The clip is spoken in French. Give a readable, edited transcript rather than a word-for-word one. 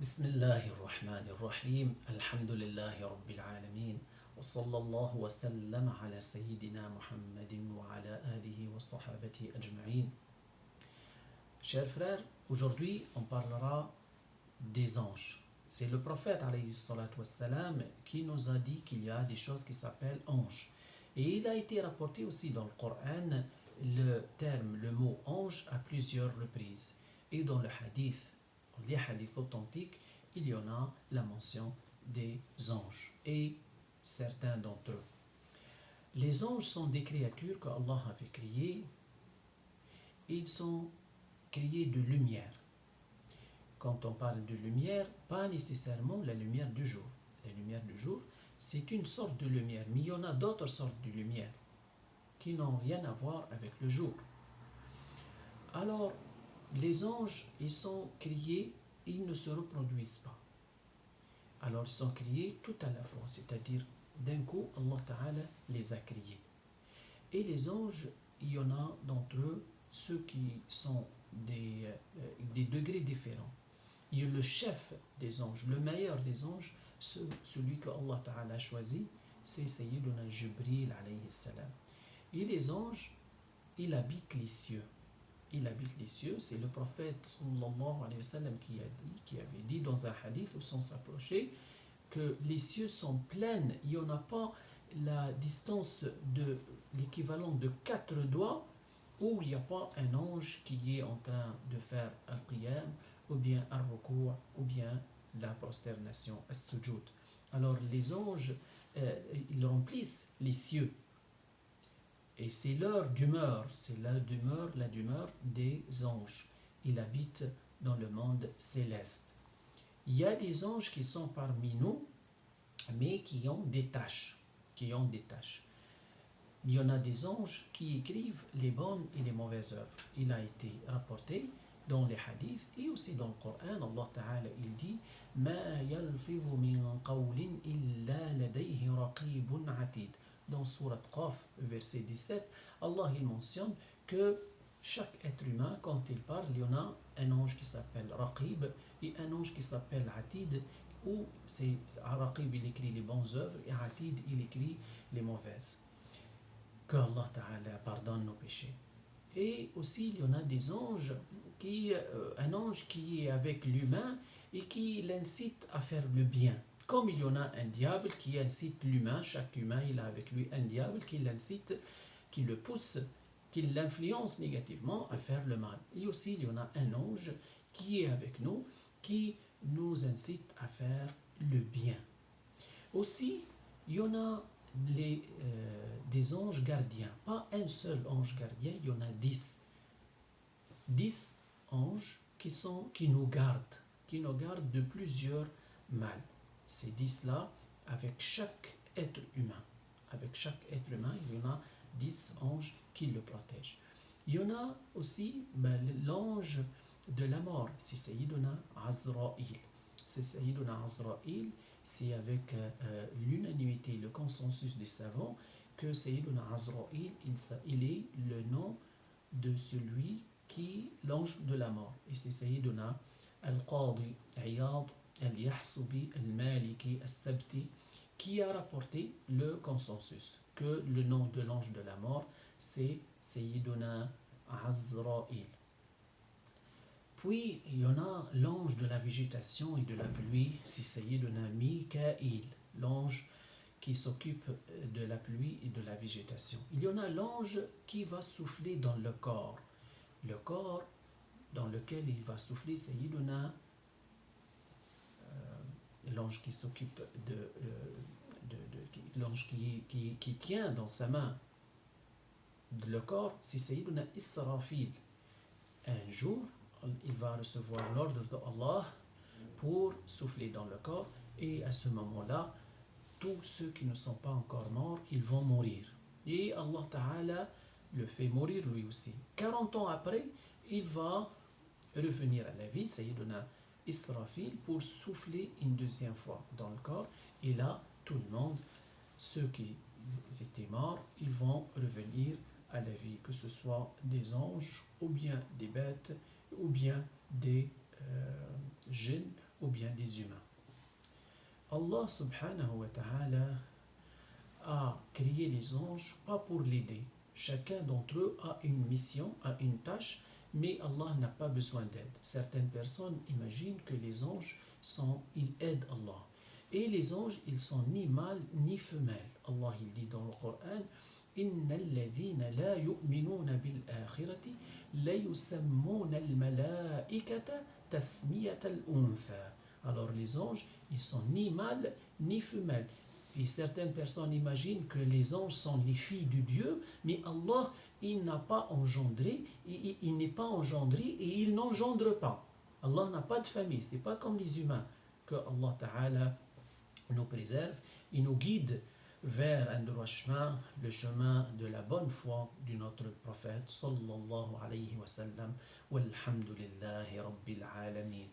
بسم الله الرحمن الرحيم الحمد لله رب العالمين وصلى الله وسلم على سيدنا محمد وعلى آله وصحابته أجمعين. Chers frères, aujourd'hui on parlera des anges. C'est le prophète alayhi salatu wassalam qui nous a dit qu'il y a des choses qui s'appellent anges. Et il a été rapporté aussi dans le Coran le terme, le mot ange à plusieurs reprises. Et dans le hadith, les hadiths authentiques, il y en a la mention des anges et certains d'entre eux. Les anges sont des créatures que Allah avait créées. Ils sont créés de lumière. Quand on parle de lumière, pas nécessairement la lumière du jour. La lumière du jour, c'est une sorte de lumière, mais il y en a d'autres sortes de lumière qui n'ont rien à voir avec le jour. Alors, les anges, ils sont créés, ils ne se reproduisent pas. Alors, ils sont créés tout à la fois, c'est-à-dire d'un coup, Allah Ta'ala les a créés. Et les anges, il y en a d'entre eux, ceux qui sont des degrés différents. Il y a le chef des anges, le meilleur des anges, celui que Allah Ta'ala a choisi, c'est Sayyiduna Jibril alayhi salam. Et les anges, ils habitent les cieux. Il habite les cieux, c'est le prophète sallallahu alayhi wa sallam qui avait dit dans un hadith où sans s'approcher que les cieux sont pleins, il n'y en a pas la distance de l'équivalent de 4 doigts où il n'y a pas un ange qui est en train de faire al-qiyam ou bien al-ruku' ou bien la prosternation, as-sujud. Alors les anges, ils remplissent les cieux. Et c'est leur demeure, c'est la demeure des anges. Ils habitent dans le monde céleste. Il y a des anges qui sont parmi nous, mais qui ont des tâches. Il y en a des anges qui écrivent les bonnes et les mauvaises œuvres. Il a été rapporté dans les hadiths et aussi dans le Coran, Allah Ta'ala il dit مَا يَلْفِظُ مِنْ قَوْلٍ إِلَّا لَدَيْهِ رَقِيبٌ عَتِيدٌ. Dans Surat Qaf, verset 17, Allah il mentionne que chaque être humain, quand il parle, il y en a un ange qui s'appelle Raqib et un ange qui s'appelle Atid, où c'est Raqib il écrit les bonnes œuvres et Atid il écrit les mauvaises. Que Allah Ta'ala pardonne nos péchés. Et aussi il y en a des anges un ange qui est avec l'humain et qui l'incite à faire le bien. Comme il y en a un diable qui incite l'humain, chaque humain il a avec lui un diable qui l'incite, qui le pousse, qui l'influence négativement à faire le mal. Et aussi il y en a un ange qui est avec nous, qui nous incite à faire le bien. Aussi, il y en a des anges gardiens. Pas un seul ange gardien, il y en a 10. 10 anges qui nous gardent de plusieurs mal. Ces 10-là, avec chaque être humain. Avec chaque être humain, il y en a 10 anges qui le protègent. Il y en a aussi l'ange de la mort, c'est Sayyiduna Azra'il. C'est Sayyiduna Azra'il, c'est avec l'unanimité, le consensus des savants, que Sayyiduna Azra'il, il est le nom de celui l'ange de la mort. Et c'est Sayyiduna Al-Qadi Iyad Al-Yahsubi Al-Maliki Al-Sabti qui a rapporté le consensus que le nom de l'ange de la mort c'est Sayyiduna Azra'il. Puis il y en a l'ange de la végétation et de la pluie, c'est Sayyiduna Mikaïl, l'ange qui s'occupe de la pluie et de la végétation. Il y en a l'ange qui va souffler dans le corps dans lequel il va souffler, Sayyiduna, l'ange qui s'occupe l'ange qui tient dans sa main le corps, c'est Sayyiduna Israfil. Un jour, il va recevoir l'ordre d'Allah pour souffler dans le corps, et à ce moment-là, tous ceux qui ne sont pas encore morts, ils vont mourir. Et Allah Ta'ala le fait mourir lui aussi. 40 ans après, il va revenir à la vie, Sayyiduna Israfil, pour souffler une deuxième fois dans le corps. Et là, tout le monde, ceux qui étaient morts, ils vont revenir à la vie, que ce soit des anges, ou bien des bêtes, ou bien des djinns, ou bien des humains. Allah subhanahu wa ta'ala a créé les anges pas pour l'aider. Chacun d'entre eux a une mission, a une tâche, mais Allah n'a pas besoin d'aide. Certaines personnes imaginent que les anges ils aident Allah. Et les anges, ils sont ni mâles ni femelles. Allah il dit dans le Coran, إن الذين لا يؤمنون بالآخرة لا يسمون الملائكة تسمية الأنثى. Alors les anges, ils sont ni mâles ni femelles. Et certaines personnes imaginent que les anges sont les filles de Dieu, mais Allah, il n'a pas engendré, il n'est pas engendré et il n'engendre pas. Allah n'a pas de famille, c'est pas comme les humains. Que Allah Ta'ala nous préserve et nous guide vers un droit chemin, le chemin de la bonne foi de notre prophète sallallahu alayhi wa sallam. Walhamdulillahi rabbil alamin.